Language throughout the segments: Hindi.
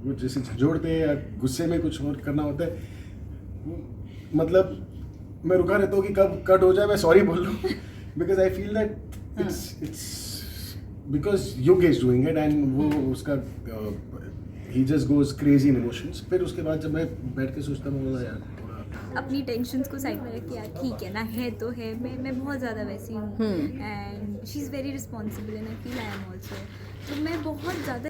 वो जैसे झंझोड़ते हैं या गुस्से में कुछ और करना होता है, मतलब मैं रुका रहता हूँ कि कब कट हो जाए, मैं सॉरी बोल लूँ, because I feel that it's because Yug is doing it and वो उसका ही just goes crazy in emotions. फिर उसके बाद जब मैं बैठ के सोचता हूँ बोला यार थोड़ा अपनी टेंशन्स को साइड में रख के यार ठीक है ना, है तो है। मैं बहुत ज़्यादा वैसी हूँ and she is very responsible and I feel I am also. तो मैं बहुत ज़्यादा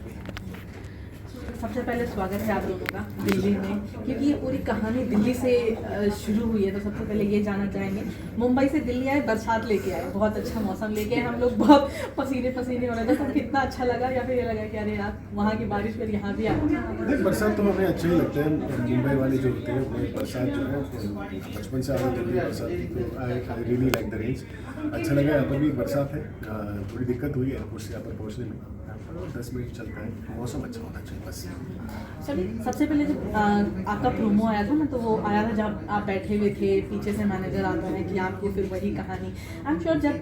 सबसे पहले स्वागत है आप लोगों का दिल्ली में, क्योंकि ये पूरी कहानी दिल्ली से शुरू हुई है। तो सबसे पहले ये जानना चाहेंगे, मुंबई से दिल्ली आए, बरसात लेके आए, बहुत अच्छा मौसम लेके आए, हम लोग बहुत पसीने पसीने हो रहे थे, तो कितना अच्छा लगा या फिर ये लगा कि अरे यार वहाँ की बारिश फिर यहाँ भी आ देख बरसात तो हमें अच्छा ही लगता है। मुंबई वाले जो होते हैं वो बरसात जो है बचपन से आदत होती है बरसात, तो I really like the range. अच्छा लगा, यहाँ पर भी बरसात है, थोड़ी दिक्कत हुई एयरपोर्ट से यहाँ पर पहुँचने में, 10 मिनट चलता है, मौसम अच्छा होना चाहिए बस। चलिए, सबसे पहले जब आपका प्रोमो आया था ना, तो वो आया था जब आप बैठे हुए थे, पीछे से मैनेजर आता है कि आपको फिर वही कहानी। आई एम श्योर जब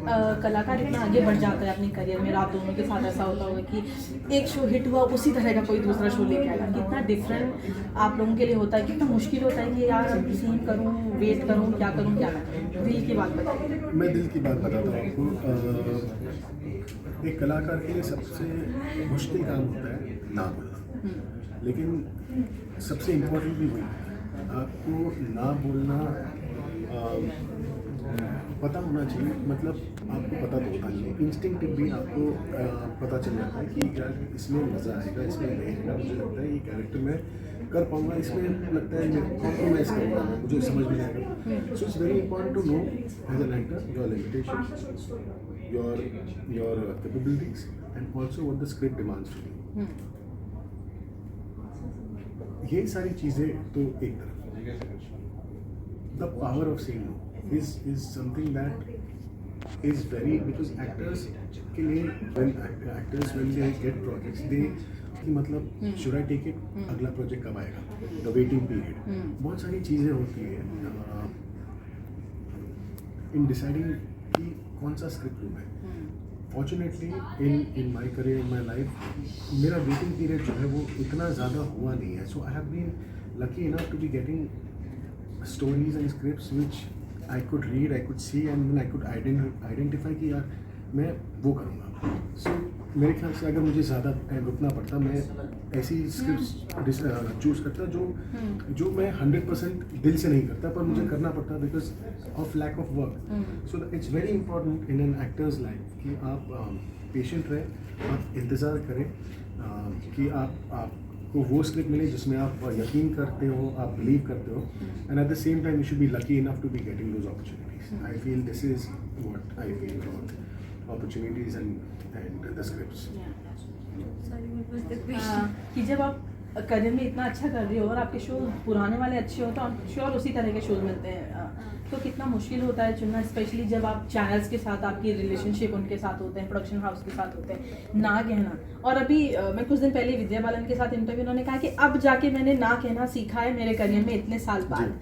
कलाकार इतना आगे बढ़ जाता है अपने करियर में, आप दोनों के साथ ऐसा होता होगा कि एक शो हिट हुआ उसी तरह का कोई दूसरा शो लेके आएगा, कितना डिफरेंट आप लोगों के लिए होता है, कितना मुश्किल होता है कि यार सेम करूँ, वेट करूँ, क्या करूँ क्या ना करूँ। दिल की बात बताइए। मैं दिल की बात बताता हूँ आपको, एक कलाकार के लिए सबसे मुश्किल काम होता है ना बोलना, लेकिन सबसे इम्पोर्टेंट भी वही है, आपको ना बोलना पता होना चाहिए। मतलब आपको पता तो होता नहीं है, इंस्टिंक्टिव भी आपको पता चल जाता है कि यार इसमें मज़ा आएगा, इसमें नहीं आएगा, मुझे लगता है ये कैरेक्टर मैं कर पाऊंगा, इसमें लगता है मैं कॉम्प्रोमाइज़ करूँगा, मुझे समझ में आएगा। So it's very important to know as an actor your limitation, your capabilities and also what the script demands to you. ये सारी चीज़ें तो एक तरफ, the power of saying no is something that is very, because actors के लिए when they get projects they कि मतलब should I take it, अगला प्रोजेक्ट कब आएगा, the waiting period, बहुत सारी चीज़ें होती है in deciding कि कौन सा स्क्रिप्ट लूँ मैं। Fortunately in my career, in my life, मेरा वेटिंग पीरियड जो है वो इतना ज़्यादा हुआ नहीं है। So I have been lucky enough to be getting stories and scripts which I could read, I could see and I could identify कि यार मैं वो करूँगा। सो मेरे ख्याल से अगर मुझे ज़्यादा टाइम रुकना पड़ता, मैं ऐसी स्क्रिप्ट्स चूज़ करता जो मैं 100% दिल से नहीं करता, पर मुझे करना पड़ता because of lack of work. So it's very important in an actor's life कि आप पेशेंट रहें, आप इंतज़ार करें कि आपको वो स्क्रिप्ट मिले जिसमें आप यकीन करते हो, आप बिलीव करते हो, and at the same time you should be lucky enough to be getting those opportunities. I feel this is what I feel about opportunities and the scripts. कि जब आप करियर में इतना अच्छा कर रहे हो और आपके शो पुराने वाले अच्छे हो, तो आप श्योर उसी तरह के शोज मिलते हैं, तो कितना मुश्किल होता है चुनना, स्पेशली जब आप चैनल्स के साथ आपकी रिलेशनशिप उनके साथ होते हैं, प्रोडक्शन हाउस के साथ होते हैं, ना कहना। और अभी मैं कुछ दिन पहले विद्या बालन के साथ इंटरव्यू, उन्होंने कहा कि अब जाके मैंने ना कहना सीखा है मेरे करियर में इतने साल बाद।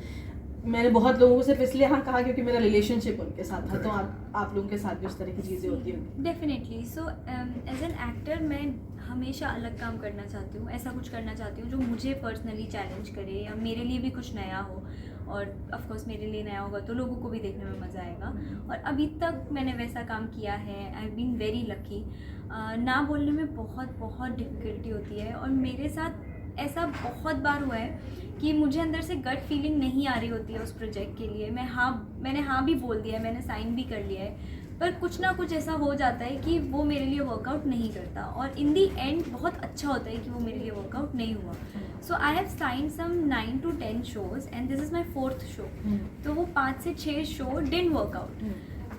मैंने बहुत लोगों को सिर्फ इसलिए हाँ कहा क्योंकि मेरा रिलेशनशिप उनके साथ था। तो आप लोगों के साथ भी उस तरह की चीज़ें होती हैं definitely. So as an actor मैं हमेशा अलग काम करना चाहती हूँ, ऐसा कुछ करना चाहती हूँ जो मुझे पर्सनली चैलेंज करे या मेरे लिए भी कुछ नया हो, और ऑफ कोर्स मेरे लिए नया होगा तो लोगों को भी देखने में मज़ा आएगा। और अभी तक मैंने वैसा काम किया है, I have been very lucky. ना बोलने में बहुत डिफ़िकल्टी होती है, और मेरे साथ ऐसा बहुत बार हुआ है कि मुझे अंदर से गट फीलिंग नहीं आ रही होती है उस प्रोजेक्ट के लिए। मैंने हाँ भी बोल दिया है, मैंने साइन भी कर लिया है, पर कुछ ना कुछ ऐसा हो जाता है कि वो मेरे लिए वर्कआउट नहीं करता, और इन दी एंड बहुत अच्छा होता है कि वो मेरे लिए वर्कआउट नहीं हुआ। So I have sign some 9 to 10 shows and this is my 4th show. तो वो 5 से 6 शो डिडंट वर्कआउट,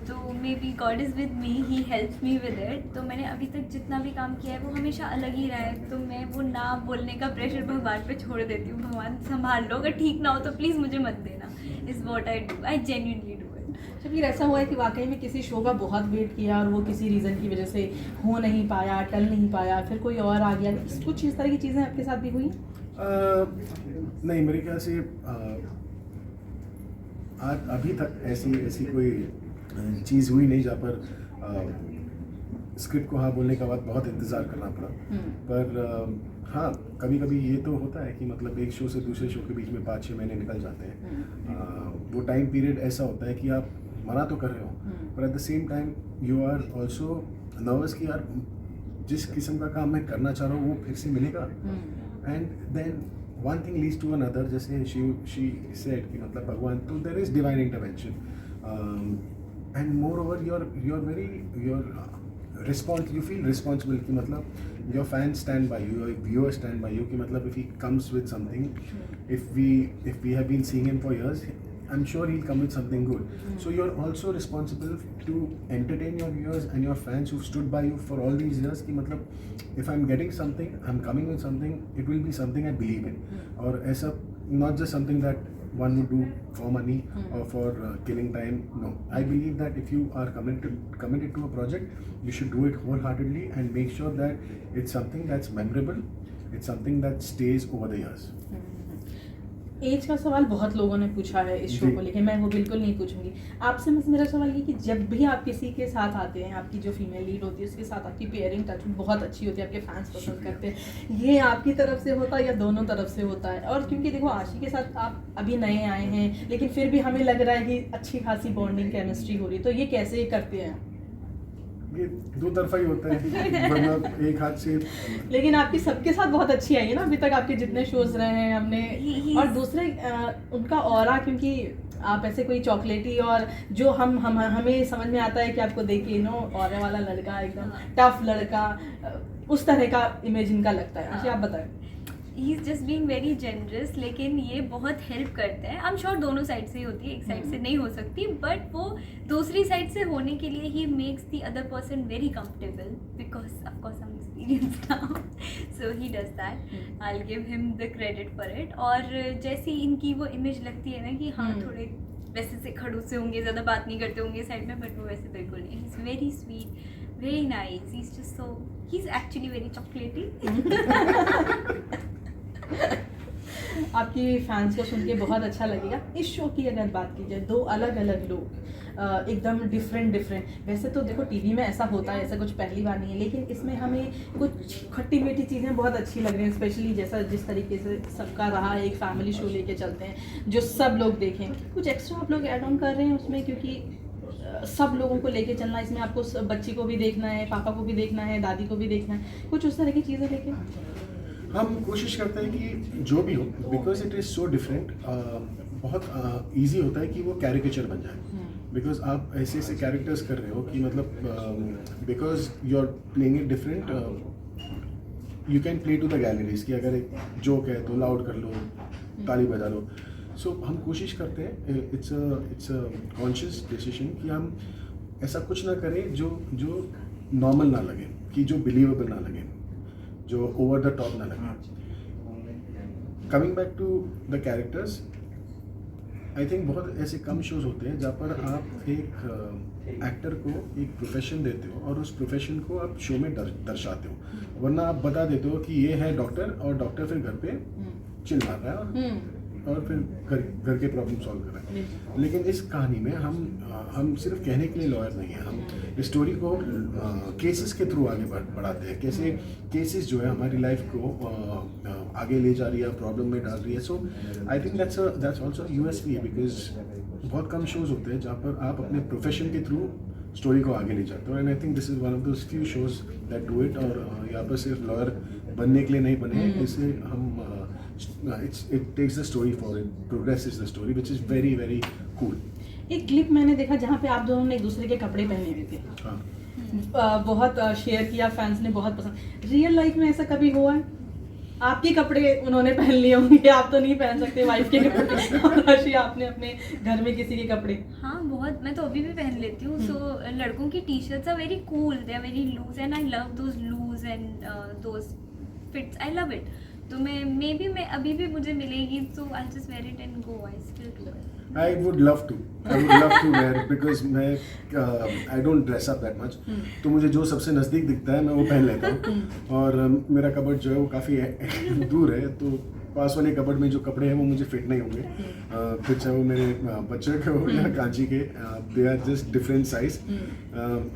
तो maybe God is with me, he helps me with it. तो मैंने अभी तक जितना भी काम किया है वो हमेशा अलग ही रहा है, तो मैं वो ना बोलने का प्रेशर भगवान पे छोड़ देती हूँ। भगवान संभाल लो, अगर ठीक ना हो तो प्लीज़ मुझे मत देना, is what I do, I genuinely do it. तो फिर ऐसा हुआ है कि वाकई में किसी शो का बहुत वेट किया और वो किसी रीज़न की वजह से हो नहीं पाया, टल नहीं पाया, फिर कोई और आ गया, कुछ इस तरह की चीज़ें आपके साथ भी हुई? नहीं, मेरे ख्याल से आज अभी तक ऐसी कोई चीज़ हुई नहीं जहाँ पर स्क्रिप्ट को हाँ बोलने के बाद बहुत इंतज़ार करना पड़ा। पर हाँ, कभी कभी ये तो होता है कि मतलब एक शो से दूसरे शो के बीच में 5-6 महीने निकल जाते हैं। वो टाइम पीरियड ऐसा होता है कि आप मना तो कर रहे हो, पर at the same time you are also nervous कि यार जिस किस्म का काम मैं करना चाह रहा हूँ वो फिर से मिलेगा। And then one thing leads to another, जैसे शी सेड कि मतलब भगवान, तो there is divine intervention and moreover you feel responsible कि मतलब your fan stand by you, your viewer stand by you, कि मतलब if he comes with something, if we have been seeing him for years, I'm sure he'll come with something good. So you're also responsible to entertain your viewers and your fans who've stood by you for all these years. कि मतलब if I'm getting something, I'm coming with something, it will be something I believe in. और ऐसा not just something that one would do for money or for killing time. No, I believe that if you are committed to a project, you should do it wholeheartedly and make sure that it's something that's memorable. It's something that stays over the years. Age का सवाल बहुत लोगों ने पूछा है इस शो को लेके, मैं वो बिल्कुल नहीं पूछूंगी आपसे। बस मेरा सवाल ये कि जब भी आप किसी के साथ आते हैं, आपकी जो फीमेल लीड होती है उसके साथ आपकी पेयरिंग टच बहुत अच्छी होती है, आपके फैंस पसंद करते हैं, ये आपकी तरफ से होता है या दोनों तरफ से होता है? और क्योंकि देखो आशी के साथ आप अभी नए आए हैं, लेकिन फिर भी हमें लग रहा है कि अच्छी खासी बॉन्डिंग केमिस्ट्री हो रही है, तो ये कैसे करते हैं? ये दो तरफा ही होता है, वरना एक हाथ से। लेकिन आपकी सबके साथ बहुत अच्छी आई है ना अभी तक, आपके जितने शोज रहे हैं हमने। और दूसरे उनका ऑरा, क्योंकि आप ऐसे कोई चॉकलेटी और जो हमें समझ में आता है कि आपको देख के ऑरा वाला लड़का, एकदम टफ लड़का, उस तरह का इमेज इनका लगता है। अच्छा आप बताएं। He is just being very generous, लेकिन ये बहुत हेल्प करते हैं। आई एम श्योर दोनों साइड से ही होती है, एक साइड से नहीं हो सकती, बट वो दूसरी साइड से होने के लिए he makes the other person very comfortable, because of course I am experienced now, so he does that. I will give him the credit for it. और जैसी इनकी वो इमेज लगती है ना कि हाँ थोड़े वैसे से खड़ूस से होंगे, ज़्यादा बात नहीं करते होंगे साइड में, बट वो वैसे बिल्कुल नहीं। He is very sweet, very nice, he is just so, he is actually very चॉकलेटी। आपकी फैंस को सुन के बहुत अच्छा लगेगा। इस शो की अगर बात की जाए, दो अलग अलग लोग एकदम डिफरेंट, वैसे तो देखो टीवी में ऐसा होता है, ऐसा कुछ पहली बार नहीं है, लेकिन इसमें हमें कुछ खट्टी मीठी चीज़ें बहुत अच्छी लग रही हैं, स्पेशली जैसा जिस तरीके से सबका रहा है, एक फैमिली शो लेके चलते हैं जो सब लोग देखें। कुछ एक्स्ट्रा आप लोग ऐड ऑन कर रहे हैं उसमें, क्योंकि सब लोगों को लेके चलना, इसमें आपको बच्ची को भी देखना है, पापा को भी देखना है, दादी को भी देखना है, कुछ उस तरह की चीज़ें लेके हम कोशिश करते हैं कि जो भी हो, because it is so different, बहुत ईजी होता है कि वो कैरिकेचर बन जाए, बिकॉज आप ऐसे ऐसे कैरेक्टर्स कर रहे हो कि मतलब because you are playing it different, you can play to the galleries, कि अगर एक जोक है तो लाउड कर लो, ताली बजा लो। सो हम कोशिश करते हैं, इट्स अ कॉन्शियस डिसीजन कि हम ऐसा कुछ ना करें जो नॉर्मल ना लगे, कि जो बिलीवेबल ना लगे, जो ओवर द टॉप ना लगे। Coming back to the characters, I think बहुत ऐसे कम शोज होते हैं जहाँ पर आप एक एक्टर को एक प्रोफेशन देते हो और उस प्रोफेशन को आप शो में दर्शाते हो, वरना आप बता देते हो कि ये है डॉक्टर, और डॉक्टर फिर घर पे चिल मार रहा है और फिर घर के प्रॉब्लम सॉल्व कर रहे हैं। लेकिन इस कहानी में हम सिर्फ कहने के लिए लॉयर नहीं हैं, हम स्टोरी को केसेस के थ्रू आगे बढ़ाते हैं, कैसे केसेस जो है हमारी लाइफ को आगे ले जा रही है, प्रॉब्लम में डाल रही है। So I think that's also USP, because बहुत कम शोज होते हैं जहाँ पर आप अपने प्रोफेशन के थ्रू स्टोरी को आगे ले जाते हो, and I think this is one of those few shows that do it. और यहाँ पर सिर्फ लॉयर बनने के लिए नहीं बने, इससे हम it takes the story forward, progresses the story, which is very very cool. एक क्लिप मैंने देखा जहाँ पे आप दोनों ने एक दूसरे के कपड़े पहने हुए थे, हाँ, बहुत शेयर किया, फैंस ने बहुत पसंद। रियल लाइफ में ऐसा कभी हुआ है? आपके कपड़े उन्होंने पहन लिए होंगे, आप तो नहीं पहन सकते वाइफ के कपड़े, और राशि आपने अपने घर में किसी के कपड़े। हाँ बहुत, मैं तो अभी भी पहन लेती हूँ। सो लड़कों की T shirts are very cool, they are very loose, and I love those loose and those fits, I love it. तो मैं अभी भी मुझे मिलेगी, so I'll just wear it and go. I still do it. I would love to wear, because मैं I don't dress up that much. तो मुझे जो सबसे नज़दीक दिखता है मैं वो पहन लेता हूँ, और मेरा कबर्ड जो है वो काफ़ी दूर है, तो पास वाले कबर्ड में जो कपड़े हैं वो मुझे फिट नहीं होंगे, फिर चाहे वो मेरे बच्चे के हो या कांची के, they are just different size.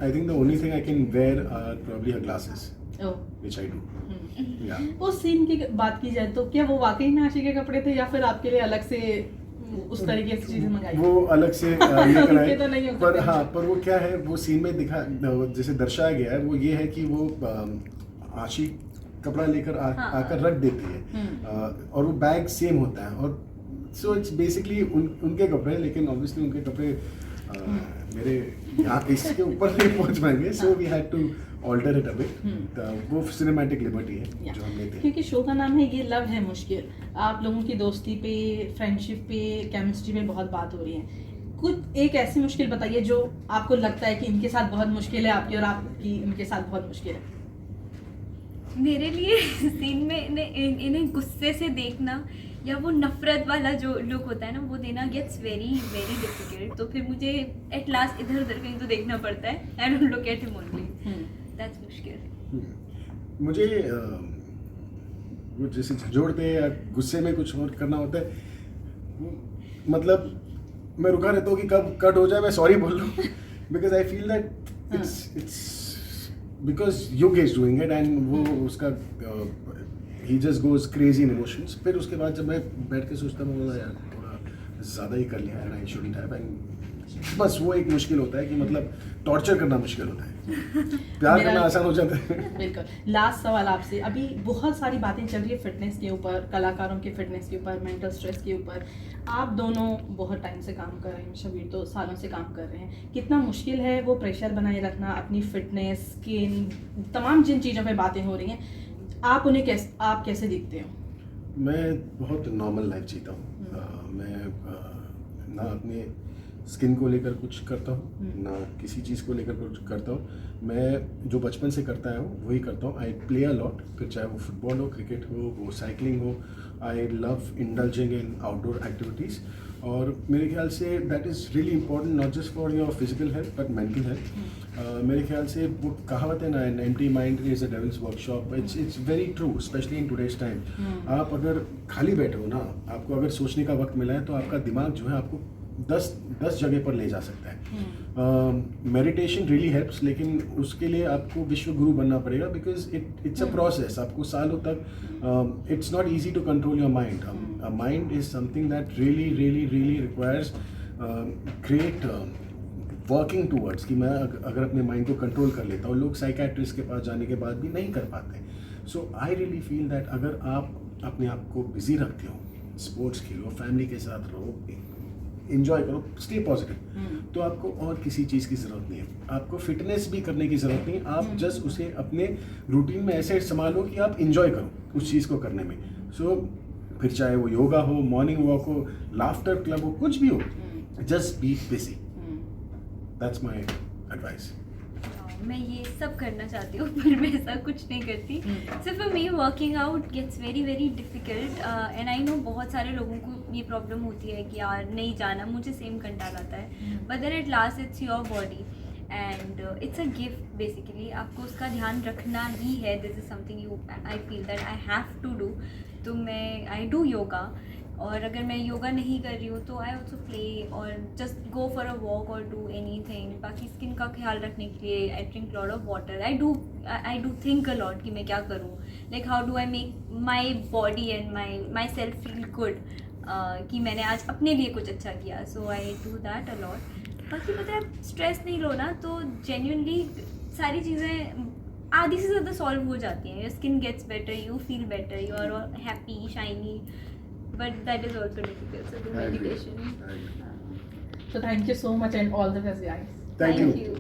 I think the only thing I can wear are probably her glasses, which I do. Yeah. उस सीन की बात की जाए तो क्या वो वाकई में आशी के कपड़े थे या फिर आपके लिए अलग से उस तरीके से चीजें मंगाई? वो अलग से लेकर उनके तो नहीं आए, हो पर सकते। हाँ, पर वो क्या है, वो सीन में दिखा जैसे दर्शाया गया है वो ये है कि वो आशी कपड़ा लेकर हाँ। आकर रख देती है, और वो बैग सेम होता है, और सो इट्स बेसिकली उनके कपड़े, लेकिन ऑब्वियसली उनके कपड़े मेरे यहाँ इसके ऊपर नहीं पहुँच पाएंगे, so we had to alter it a bit. वो सिनेमैटिक लिबर्टी है जो हम लेते हैं। क्योंकि शो का नाम है ये लव है मुश्किल, आप लोगों की दोस्ती पे, फ्रेंडशिप पे, केमिस्ट्री पे बहुत बात हो रही है। कुछ एक ऐसी मुश्किल बताइए जो आपको लगता है कि इनके साथ बहुत मुश्किल है आपकी और आपकी इनके साथ बहुत मुश्किल है। मेरे लिए सीन में इन्हें गुस्से से देखना या वो नफरत वाला जो लुक होता है ना वो देना गेट्स वेरी वेरी डिफिकल्ट। तो फिर मुझे एट लास्ट इधर उधर कहीं तो देखना पड़ता है, I don't look at him only, that's मुश्किल। मुझे वो जैसे झंझोड़ते या गुस्से में कुछ और करना होता है, मतलब मैं रुका रहता हूँ कि कब कट हो जाए, मैं सॉरी बोल लूँ, because I feel that it's because Yug is doing it, and वो उसका ही just goes crazy in emotions. फिर उसके बाद जब मैं बैठ के सोचता हूँ, बोला यार थोड़ा ज़्यादा ही कर लिया and I shouldn't have, and बस वो एक मुश्किल होता है कि मतलब टॉर्चर करना मुश्किल होता है, प्यार करना आसान हो जाता है। बिल्कुल। लास्ट सवाल आपसे, अभी बहुत सारी बातें चल रही है फिटनेस के ऊपर, कलाकारों के फिटनेस के ऊपर, मेंटल स्ट्रेस के ऊपर। आप दोनों बहुत टाइम से काम कर रहे हैं, शबीर तो सालों से काम कर रहे हैं, कितना मुश्किल है वो प्रेशर बनाए रखना, अपनी फिटनेस, स्किन, तमाम जिन चीज़ों पे बातें हो रही हैं, आप उन्हें आप कैसे देखते हो? मैं बहुत नॉर्मल लाइफ जीता हूँ। मैं ना अपने स्किन को लेकर कुछ करता हूँ, ना किसी चीज़ को लेकर कुछ करता हूँ। मैं जो बचपन से करता है वही करता हूँ। आई प्ले अ लॉट, फिर चाहे वो फुटबॉल हो, क्रिकेट हो, वो साइकिलिंग हो। I love indulging in outdoor activities, और मेरे ख्याल say that is really important, not just for your physical health but mental health. मेरे ख्याल से वो कहावत है ना, an empty mind is a devils workshop, it's very true, specially in today's time. आप अगर खाली बैठे हो ना, आपको अगर सोचने का वक्त मिला है, तो आपका दिमाग जो है आपको 10 जगह पर ले जा सकता है। मेडिटेशन रियली हेल्प्स, लेकिन उसके लिए आपको विश्व गुरु बनना पड़ेगा, बिकॉज इट्स अ प्रोसेस। आपको सालों तक it's not easy to control your mind. Mind is something that really really really requires great working towards, कि मैं अगर अपने माइंड को कंट्रोल कर लेता हूँ। लोग साइकेट्रिस्ट के पास जाने के बाद भी नहीं कर पाते। सो आई रियली फील दैट अगर आप अपने आप को बिजी रखते हो, स्पोर्ट्स खेलो, फैमिली के साथ रहो, इंजॉय करो, स्टे पॉजिटिव, तो आपको और किसी चीज़ की ज़रूरत नहीं है। आपको फिटनेस भी करने की ज़रूरत नहीं है। आप जस्ट उसे अपने रूटीन में ऐसे संभालो कि आप इंजॉय करो उस चीज़ को करने में। सो फिर चाहे वो योगा हो, मॉर्निंग वॉक हो, लाफ्टर क्लब हो, कुछ भी हो, just be busy. That's my advice. मैं ये सब करना चाहती हूँ पर मैं ऐसा कुछ नहीं करती। सिर्फ for me working out gets very very difficult, and I know बहुत सारे लोगों को ये प्रॉब्लम होती है कि यार नहीं जाना, मुझे सेम कंटाल आता है, but then at last it's your body and it's a gift basically. आपको उसका ध्यान रखना ही है। This is something you I feel that I have to do. तो मैं आई डू योगा, और अगर मैं योगा नहीं कर रही हूँ तो आई ऑल्सो प्ले और just go for a walk और डू एनी थिंग। बाकी स्किन का ख्याल रखने के लिए I drink lot of water, I do think a lot कि मैं क्या करूँ, like how do I make my body and myself feel good कि मैंने आज अपने लिए कुछ अच्छा किया। So I do that a lot. बाकी पता है स्ट्रेस नहीं लो ना तो जेन्युइनली सारी चीज़ें आधी से ज़्यादा सॉल्व हो जाती हैं। Your skin gets better, you feel better, you are happy, shiny, but that is also difficult, so do meditation. So thank you so much and all the best guys. Thank you. you